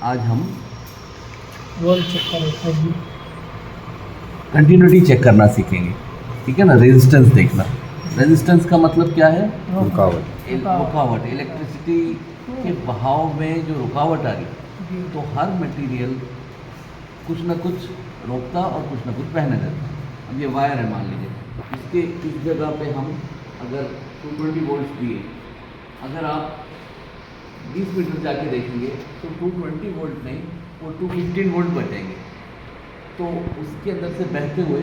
आज हम volt check करें। कंटिन्यूटी चेक करना सीखेंगे, ठीक है ना। रेजिस्टेंस देखना, रेजिस्टेंस का मतलब क्या है? रुकावट। रुकावट। इलेक्ट्रिसिटी के बहाव में जो रुकावट आ रही, तो हर मटेरियल कुछ ना कुछ रोकता और कुछ ना कुछ बहने देता। अब ये वायर है, मान लीजिए इसके इस जगह पे हम अगर 220 वोल्ट दिए, अगर आप 20 मीटर जाके देखेंगे तो 220 वोल्ट नहीं, वो 215 वोल्ट बचेंगे। तो उसके अंदर से बहते हुए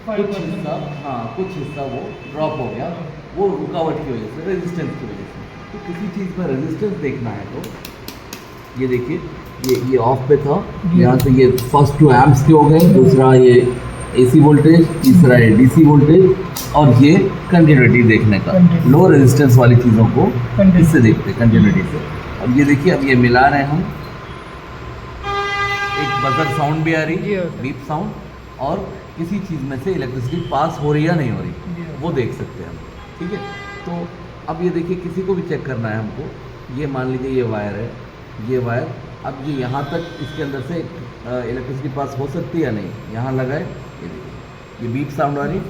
कुछ हिस्सा, हाँ कुछ हिस्सा वो ड्रॉप हो गया, वो रुकावट की वजह से, रेजिस्टेंस की वजह से। तो किसी चीज़ में रेजिस्टेंस देखना है तो ये देखिए, ये ऑफ पे था, यहाँ से ये फर्स्ट 2 एम्प्स के हो गए, दूसरा ये AC वोल्टेज, तीसरा ये DC वोल्टेज, और ये कंटिन्यूटी देखने का, लो रेजिस्टेंस वाली चीज़ों को इससे देखते हैं, कंटिन्यूटी से। अब ये देखिए, अब ये मिला रहे हैं हम, एक बजर साउंड भी आ रही है, बीप साउंड, और किसी चीज़ में से इलेक्ट्रिसिटी पास हो रही है या नहीं हो रही, वो देख सकते हैं हम, ठीक है। तो अब ये देखिए, किसी को भी चेक करना है हमको, ये मान लीजिए ये वायर है, ये वायर, अब ये यहाँ तक इसके अंदर से इलेक्ट्रिसिटी पास हो सकती है या नहीं, यहाँ लगाए, ये देखिए ये बीप साउंड आ रही,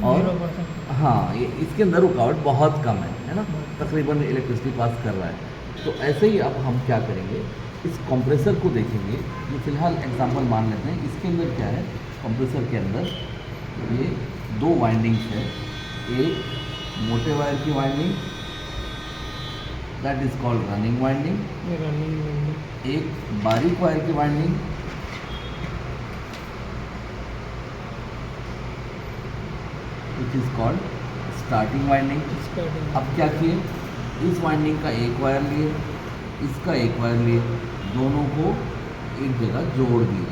और हाँ ये इसके अंदर रुकावट बहुत कम है ना, तकरीबन इलेक्ट्रिसिटी पास कर रहा है। तो ऐसे ही अब हम क्या करेंगे, इस कंप्रेसर को देखेंगे। ये फिलहाल एग्जांपल मान लेते हैं, इसके अंदर क्या है, कंप्रेसर के अंदर ये 2 वाइंडिंग्स है, एक मोटे वायर की winding, that is called running winding, एक बारीक वायर की winding, which is called starting winding. अब क्या किए, इस वाइंडिंग का एक वायर लिए, इसका एक वायर लिए, दोनों को एक जगह जोड़ दिए।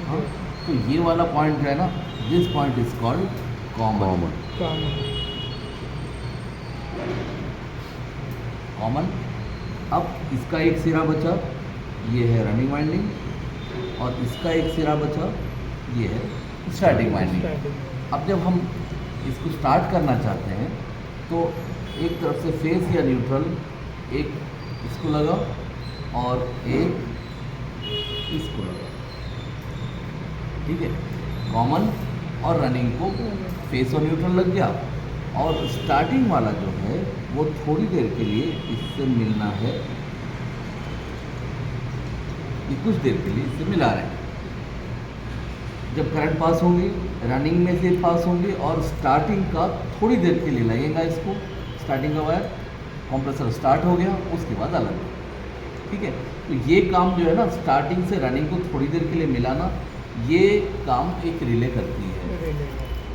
हाँ, तो ये वाला पॉइंट जो है ना, this point is called common. Common. अब इसका एक सिरा बचा, ये है रनिंग वाइंडिंग, और इसका एक सिरा बचा, ये है स्टार्टिंग वाइंडिंग। अब जब हम इसको स्टार्ट करना चाहते हैं तो एक तरफ से फेस या न्यूट्रल, एक इसको लगा और एक इसको लगा, ठीक है। कॉमन और रनिंग को फेस और न्यूट्रल लग गया, और स्टार्टिंग वाला जो है वो थोड़ी देर के लिए इससे मिलना है, ये कुछ देर के लिए इससे मिला रहे हैं। जब करंट पास होंगी, रनिंग में से पास होंगे, और स्टार्टिंग का थोड़ी देर के लिए लगेगा इसको, स्टार्टिंग का वायर, कंप्रेसर स्टार्ट हो गया, उसके बाद अलग, ठीक है। तो ये काम जो है ना, स्टार्टिंग से रनिंग को थोड़ी देर के लिए मिलाना, ये काम एक रिले करती है,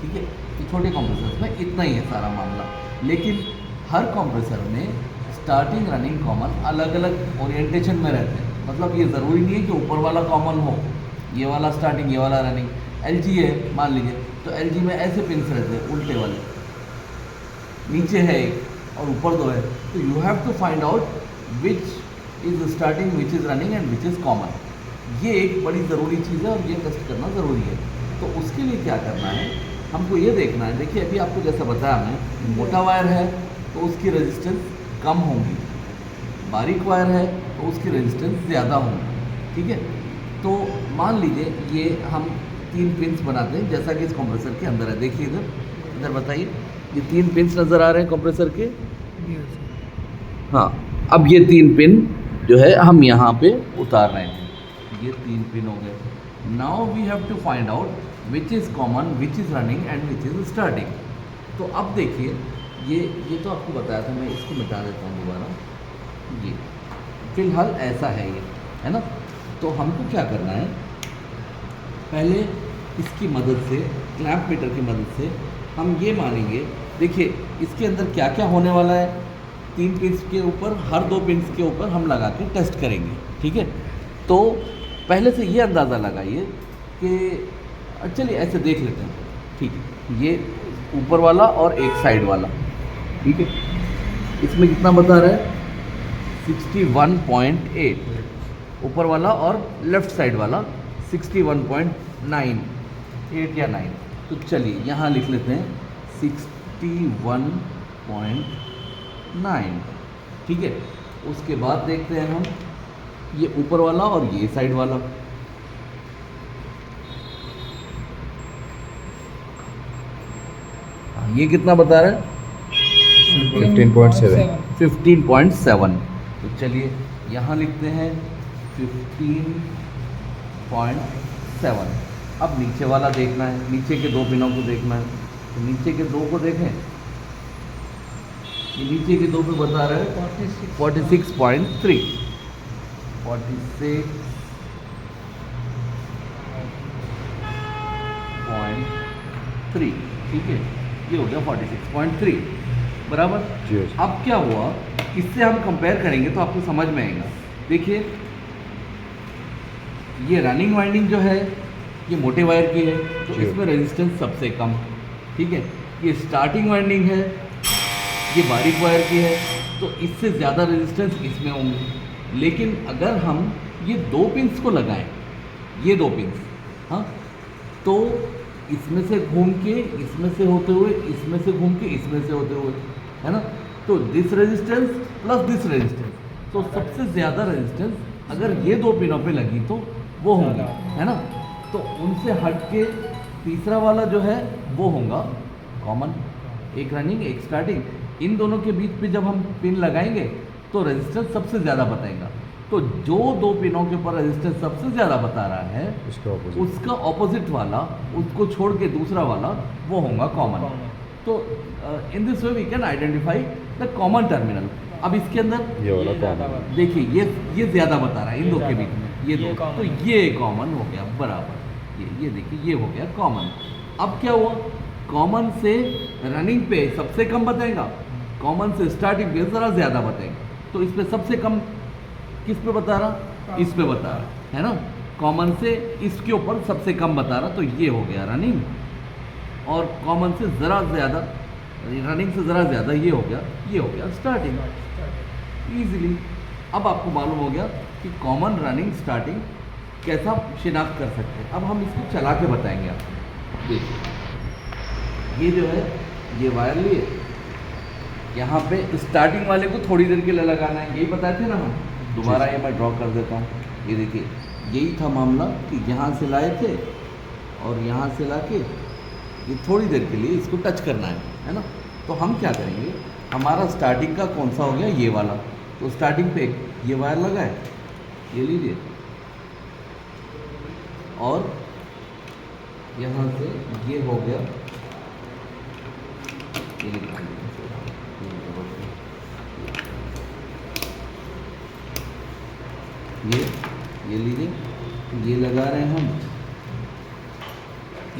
ठीक है। तो छोटे कंप्रेसर में इतना ही है सारा मामला, लेकिन हर कंप्रेसर में स्टार्टिंग रनिंग कॉमन अलग अलग ओरिएंटेशन में रहते हैं। मतलब ये ज़रूरी नहीं है कि ऊपर वाला कॉमन हो, ये वाला स्टार्टिंग, ये वाला रनिंग। LG है मान लीजिए, तो LG में ऐसे पिंस रहते हैं उल्टे वाले, नीचे है एक और ऊपर 2 है, तो you have to find out which is starting, which is running and which is common. ये एक बड़ी ज़रूरी चीज़ है और ये टेस्ट करना ज़रूरी है। तो उसके लिए क्या करना है, हमको ये देखना है, देखिए अभी आपको जैसा बताया हमने, मोटा वायर है तो उसकी रेजिस्टेंस कम होंगी, बारीक वायर है तो उसकी रेजिस्टेंस ज़्यादा होंगी, ठीक है। तो मान लीजिए ये हम 3 पिंस बनाते हैं, जैसा कि इस कंप्रेसर के अंदर है। देखिए इधर बताइए, ये 3 पिंस नज़र आ रहे हैं कंप्रेसर के, हाँ। अब ये 3 पिन जो है हम यहाँ पे उतार रहे हैं, ये 3 पिन हो गए। Now we have to find out which is common, which is running and which is starting. तो अब देखिए, ये तो आपको बताया था, मैं इसको मिटा देता हूँ दोबारा। ये फिलहाल ऐसा है, ये है ना। तो हमको क्या करना है, पहले इसकी मदद से, क्लैंप मीटर की मदद से हम ये मानेंगे, देखिए इसके अंदर क्या क्या होने वाला है। 3 पिंस के ऊपर, हर 2 पिंस के ऊपर हम लगा के टेस्ट करेंगे, ठीक है। तो पहले से ये अंदाज़ा लगाइए कि, चलिए ऐसे देख लेते हैं, ठीक है। ये ऊपर वाला और एक साइड वाला, ठीक है। इसमें कितना बता रहा है, 61.8 ऊपर वाला, और लेफ़्ट साइड वाला 61.9, 8 या 9। तो चलिए यहाँ लिख लेते हैं 61.9, ठीक है। उसके बाद देखते हैं हम ये ऊपर वाला और ये साइड वाला। ये कितना बता रहा है? 15.7। 15.7। तो चलिए यहाँ लिखते हैं 15.7। अब नीचे वाला देखना है, नीचे के दो पिनों को देखना है। तो नीचे के दो को देखें, ये नीचे के दो पे बता रहा है 46.3। 46.3, ठीक है, ये हो गया 46.3 बराबर। जी। अब क्या हुआ, इससे हम कंपेयर करेंगे तो आपको समझ में आएगा। देखिए ये रनिंग वाइंडिंग जो है ये मोटे वायर की है, तो जी। इसमें रेजिस्टेंस सबसे कम, ठीक है। ये स्टार्टिंग वाइंडिंग है, ये बारीक वायर की है, तो इससे ज़्यादा रेजिस्टेंस इसमें होंगे। लेकिन अगर हम ये दो पिंस को लगाएं, ये दो पिंस, हाँ, तो इसमें से घूम के इसमें से होते हुए, इसमें से घूम के इसमें से होते हुए, है ना, तो this resistance plus this resistance, तो सबसे ज़्यादा रेजिस्टेंस अगर ये दो पिनों पे लगी तो वो होंगे, है ना। तो उनसे हट के तीसरा वाला जो है वो होगा कॉमन, एक रनिंग एक स्टार्टिंग। इन दोनों के बीच पे जब हम पिन लगाएंगे तो रेजिस्टेंस सबसे ज़्यादा बताएगा। तो जो दो पिनों के ऊपर रेजिस्टेंस सबसे ज़्यादा बता रहा है उसका ऑपोजिट वाला, उसको छोड़ के दूसरा वाला वो होगा कॉमन। तो in this way we can identify the common terminal. अब इसके अंदर ये वाला कॉमन, देखिए ये ज़्यादा बता रहा है इन दो के बीच में, ये दो, तो ये कॉमन हो गया बराबर। ये देखिए ये हो गया कॉमन। अब क्या हुआ, कॉमन से रनिंग पे सबसे कम बताएगा, कॉमन से स्टार्टिंग पे ज़रा ज़्यादा बताएगा। तो इस पे सबसे कम किस पे बता रहा, इस पे बता रहा है ना। कॉमन से इसके ऊपर सबसे कम बता रहा, तो ये हो गया रनिंग, और कॉमन से ज़रा ज़्यादा, रनिंग से ज़रा ज़्यादा ये हो गया स्टार्टिंग। ईजिली अब आपको मालूम हो गया कि कॉमन, रनिंग, स्टार्टिंग कैसा शिनाख्त कर सकते हैं। अब हम इसको चला के बताएंगे आपको। देखिए ये जो है ये वायर लिए, यहाँ पे स्टार्टिंग वाले को थोड़ी देर के लिए लगाना है, यही बताए थे ना हम। दोबारा ये मैं ड्रॉ कर देता हूँ। ये देखिए यही था मामला कि यहाँ से लाए थे और यहाँ से ला के ये थोड़ी देर के लिए इसको टच करना है ना। तो हम क्या करेंगे, हमारा स्टार्टिंग का कौन सा हो गया, ये वाला। तो स्टार्टिंग पे ये वायर लगाए, ये लीजिए, और यहाँ से ये हो गया, ये लीजिए, ये लगा रहे हैं हम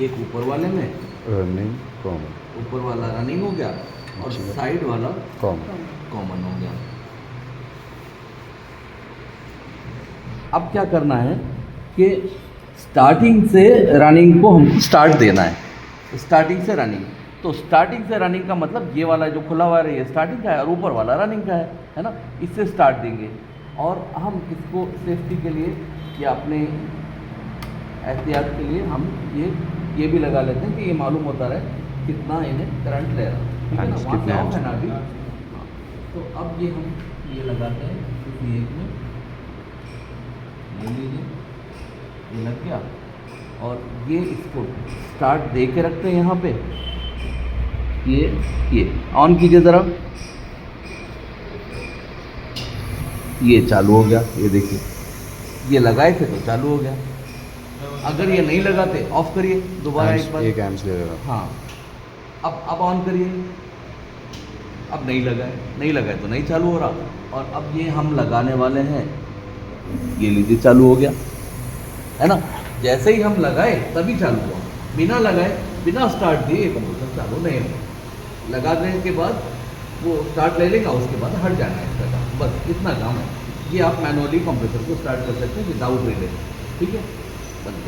एक ऊपर वाले में, रनिंग कॉमन, ऊपर वाला रनिंग हो गया और साइड वाला कॉमन हो गया। अब क्या करना है कि स्टार्टिंग से रनिंग को हमको स्टार्ट देना है, स्टार्टिंग से रनिंग। तो स्टार्टिंग से रनिंग का मतलब ये वाला जो खुला हुआ है ये स्टार्टिंग का है और ऊपर वाला रनिंग का है ना। इससे स्टार्ट देंगे, और हम इसको सेफ्टी के लिए या अपने एहतियात के लिए हम ये भी लगा लेते हैं कि ये मालूम होता रहे कितना इन्हें करंट ले रहा है, ठीक है ना। वहाँ से ऑफ है ना अभी। तो अब ये हम ये लगाते हैं किसी एक में, ये लीजिए, ये लग गया, और ये इसको स्टार्ट दे के रखते हैं यहाँ पे। ये ऑन कीजिए ज़रा, ये चालू हो गया, ये देखिए ये लगाए थे तो चालू हो गया। अगर ये नहीं लगाते ऑफ करिए दोबारा एक बार, एक एम्स ले रहा। हाँ, अब ऑन करिए, अब नहीं लगाए तो नहीं चालू हो रहा। और अब ये हम लगाने वाले हैं, ये लीजिए चालू हो गया, है ना। जैसे ही हम लगाए तभी चालू हुआ, बिना लगाए बिना स्टार्ट दिए ये कंप्यूटर चालू नहीं होगा। लगा देने के बाद वो स्टार्ट ले लेगा, उसके बाद हट जाना है इसका काम, बस इतना काम है। ये आप मैनुअली कंप्रेसर को स्टार्ट कर सकते हैं विदाउट रिले, ठीक है, बंद।